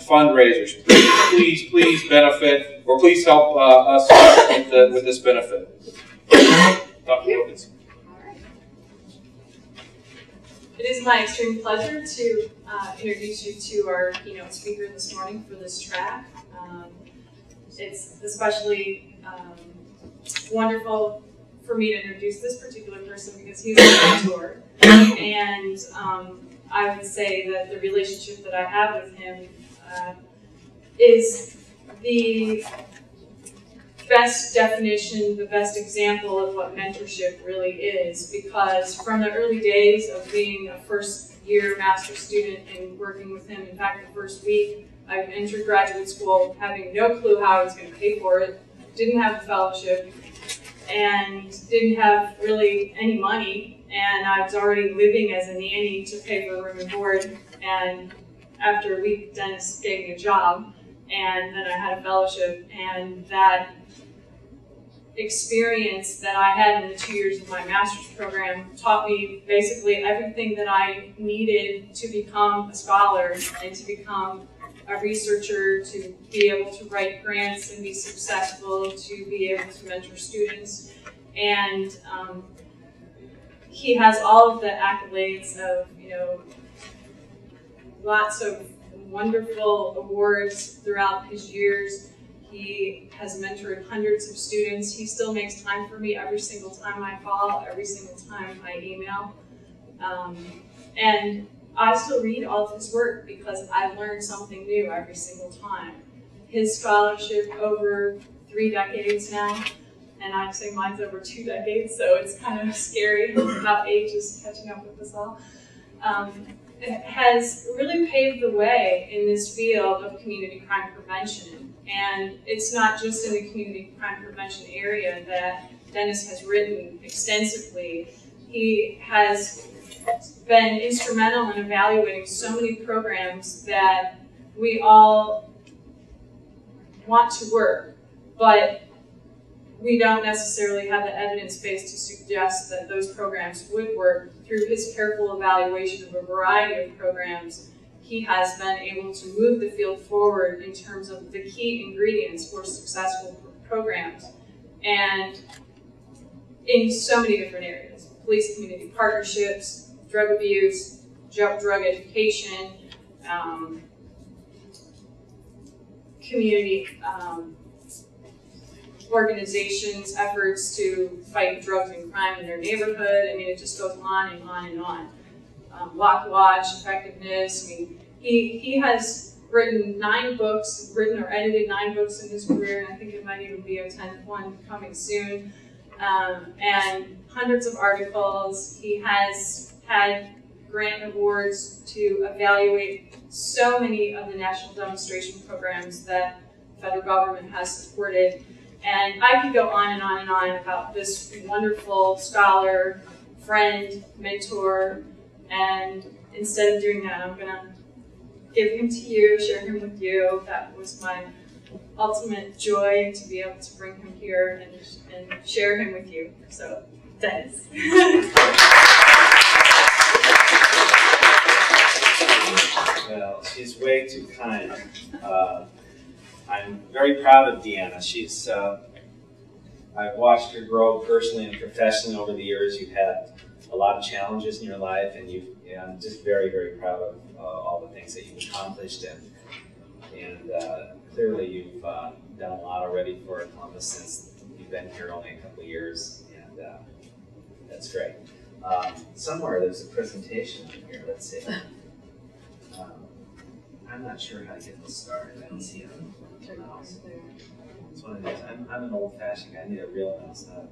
fundraisers. Please benefit, or please help us with this benefit. Dr. Wilkinson. It is my extreme pleasure to introduce you to our keynote speaker this morning for this track. It's especially wonderful for me to introduce this particular person because he's a mentor. And I would say that the relationship that I have with him is the best definition, the best example of what mentorship really is, because from the early days of being a first-year master's student and working with him, in fact, the first week I entered graduate school having no clue how I was going to pay for it, didn't have a fellowship, and didn't have really any money, and I was already living as a nanny to pay for room and board, and after a week, Dennis gave me a job, and then I had a fellowship, and that experience that I had in the 2 years of my master's program taught me basically everything that I needed to become a scholar and to become a researcher, to be able to write grants and be successful, to be able to mentor students. And he has all of the accolades of, lots of wonderful awards throughout his years. He has mentored hundreds of students. He still makes time for me every single time I call, every single time I email. And I still read all of his work because I learn something new every single time. His scholarship over 3 decades now, and I'd say mine's over 2 decades, so it's kind of scary how age is catching up with us all. It has really paved the way in this field of community crime prevention. And it's not just in the community crime prevention area that Dennis has written extensively. He has been instrumental in evaluating so many programs that we all want to work, but we don't necessarily have the evidence base to suggest that those programs would work. Through his careful evaluation of a variety of programs, he has been able to move the field forward in terms of the key ingredients for successful programs, and in so many different areas: police-community partnerships, drug abuse, drug education, community organizations' efforts to fight drugs and crime in their neighborhood. I mean, it just goes on and on and on. Block watch, effectiveness. I mean, he has written 9 books, written or edited 9 books in his career, and I think it might even be a 10th one coming soon. And hundreds of articles. He has had grant awards to evaluate so many of the national demonstration programs that the federal government has supported. And I could go on and on and on about this wonderful scholar, friend, mentor, and instead of doing that, I'm going to give him to you, share him with you. That was my ultimate joy, to be able to bring him here and share him with you. So, Dennis. Well, she's way too kind. I'm very proud of Deanna. She's, I've watched her grow personally and professionally over the years. You've had a lot of challenges in your life, and I'm just very, very proud of all the things that you've accomplished. And clearly you've done a lot already for Columbus since you've been here only a couple of years, and that's great. Somewhere there's a presentation in here. Let's see. I'm not sure how to get this started. I don't see it. Mouse. It's one of these. I'm an old-fashioned guy. I need a real mouse, not a...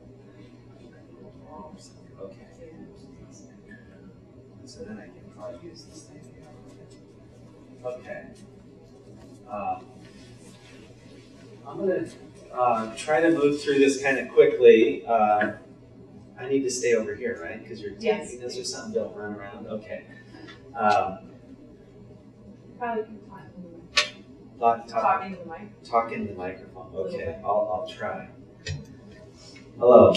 Okay. So then I can probably use this thing. Okay. I'm going to try to move through this kind of quickly. I need to stay over here, right? Because you're taking this or something. Don't run around. Okay. Talking to the mic. Talking to the microphone. Okay, I'll try. Hello.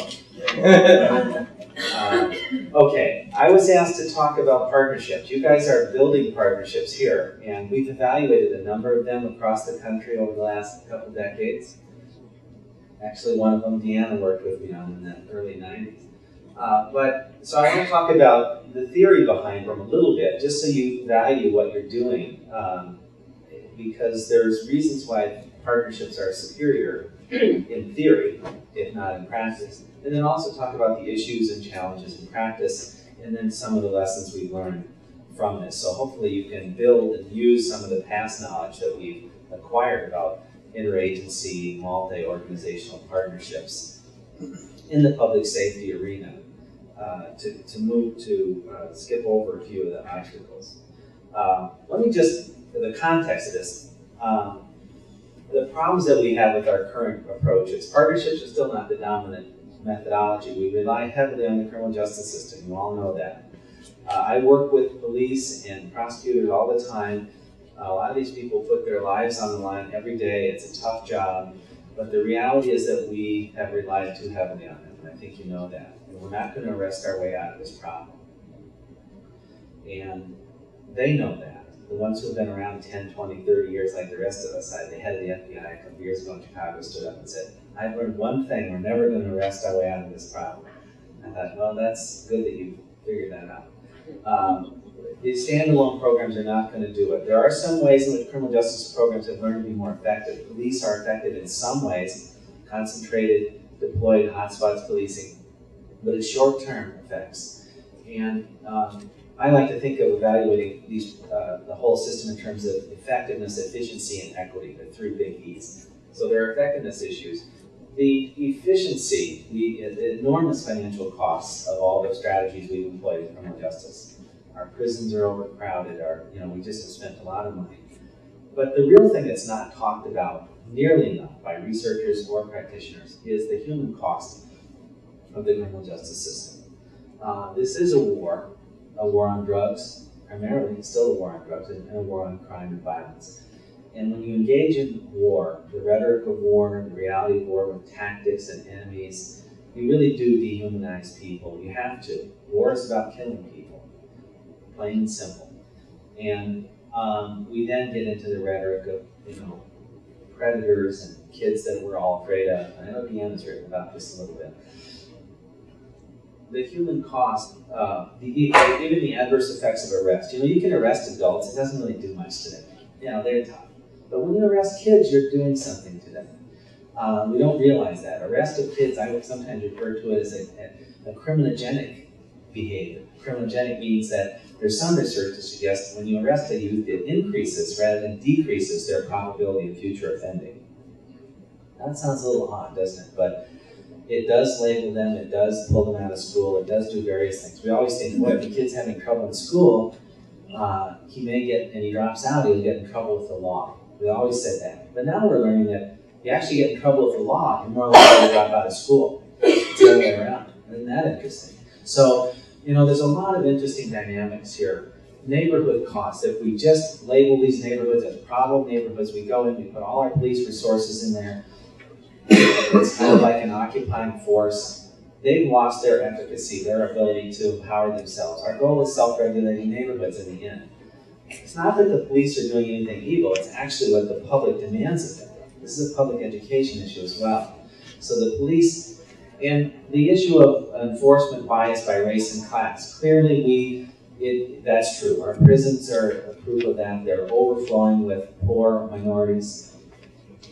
Okay, I was asked to talk about partnerships. You guys are building partnerships here, and we've evaluated a number of them across the country over the last couple decades. Actually, one of them, Deanna, worked with me on in the early 90s. So I want to talk about the theory behind them a little bit, just so you value what you're doing, because there's reasons why partnerships are superior in theory, if not in practice. And then also talk about the issues and challenges in practice, and then some of the lessons we've learned from this. So hopefully you can build and use some of the past knowledge that we've acquired about interagency, multi-organizational partnerships in the public safety arena to skip over a few of the obstacles. Let me just, the context of this, the problems that we have with our current approaches, partnerships are still not the dominant methodology. We rely heavily on the criminal justice system, you all know that. I work with police and prosecutors all the time. A lot of these people put their lives on the line every day. It's a tough job, but the reality is that we have relied too heavily on them, and I think you know that. And we're not going to arrest our way out of this problem. And they know that. The ones who have been around 10, 20, 30 years like the rest of us. The head of the FBI a couple of years ago in Chicago stood up and said, I've learned one thing, we're never going to arrest our way out of this problem. I thought, well, that's good that you figured that out. These standalone programs are not going to do it. There are some ways in which criminal justice programs have learned to be more effective. Police are effective in some ways, concentrated, deployed hotspots policing, but it's short-term effects. And I like to think of evaluating these, the whole system in terms of effectiveness, efficiency, and equity, the three big E's. So there are effectiveness issues. The efficiency, the enormous financial costs of all the strategies we've employed in criminal justice. Our prisons are overcrowded, we just have spent a lot of money. But the real thing that's not talked about nearly enough by researchers or practitioners is the human cost of the criminal justice system. This is a war on drugs, primarily. It's still a war on drugs, and a war on crime and violence. And when you engage in war, the rhetoric of war, the reality of war with tactics and enemies, you really do dehumanize people. You have to. War is about killing people, plain and simple. And we then get into the rhetoric of, predators and kids that we're all afraid of. I know Deanna's written about this a little bit. The human cost, even the adverse effects of arrest. You can arrest adults, it doesn't really do much to them. They're tough. But when you arrest kids, you're doing something to them. We don't realize that. Arrest of kids, I would sometimes refer to it as a criminogenic behavior. Criminogenic means that there's some research to suggest when you arrest a youth, it increases rather than decreases their probability of future offending. That sounds a little odd, doesn't it? But it does label them, it does pull them out of school, it does do various things. We always think, well, if the kid's having trouble in school, he may get, and he drops out, he'll get in trouble with the law. We always said that. But now we're learning that you actually get in trouble with the law, you're more likely to drop out of school. It's the other way around. Isn't that interesting? So, there's a lot of interesting dynamics here. Neighborhood costs. If we just label these neighborhoods as problem neighborhoods, we go in, we put all our police resources in there. It's kind of like an occupying force. They've lost their efficacy, their ability to empower themselves. Our goal is self-regulating neighborhoods in the end. It's not that the police are doing anything evil, it's actually what the public demands of them. This is a public education issue as well. So the police, and the issue of enforcement bias by race and class, clearly that's true. Our prisons are a proof of that. They're overflowing with poor minorities.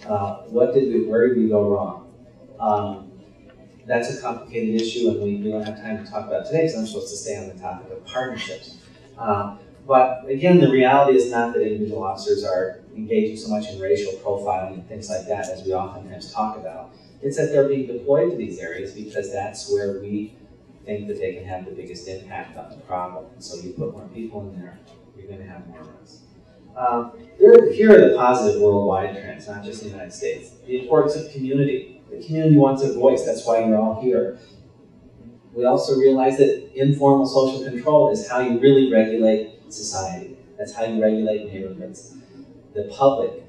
Where did we go wrong? That's a complicated issue, and we don't have time to talk about it today because I'm supposed to stay on the topic of partnerships. But again, the reality is not that individual officers are engaging so much in racial profiling and things like that as we oftentimes talk about. It's that they're being deployed to these areas because that's where we think that they can have the biggest impact on the problem. And so you put more people in there, you're going to have more arrests. Here are the positive worldwide trends, not just in the United States. The importance of community. The community wants a voice, that's why you're all here. We also realize that informal social control is how you really regulate society. That's how you regulate neighborhoods. The public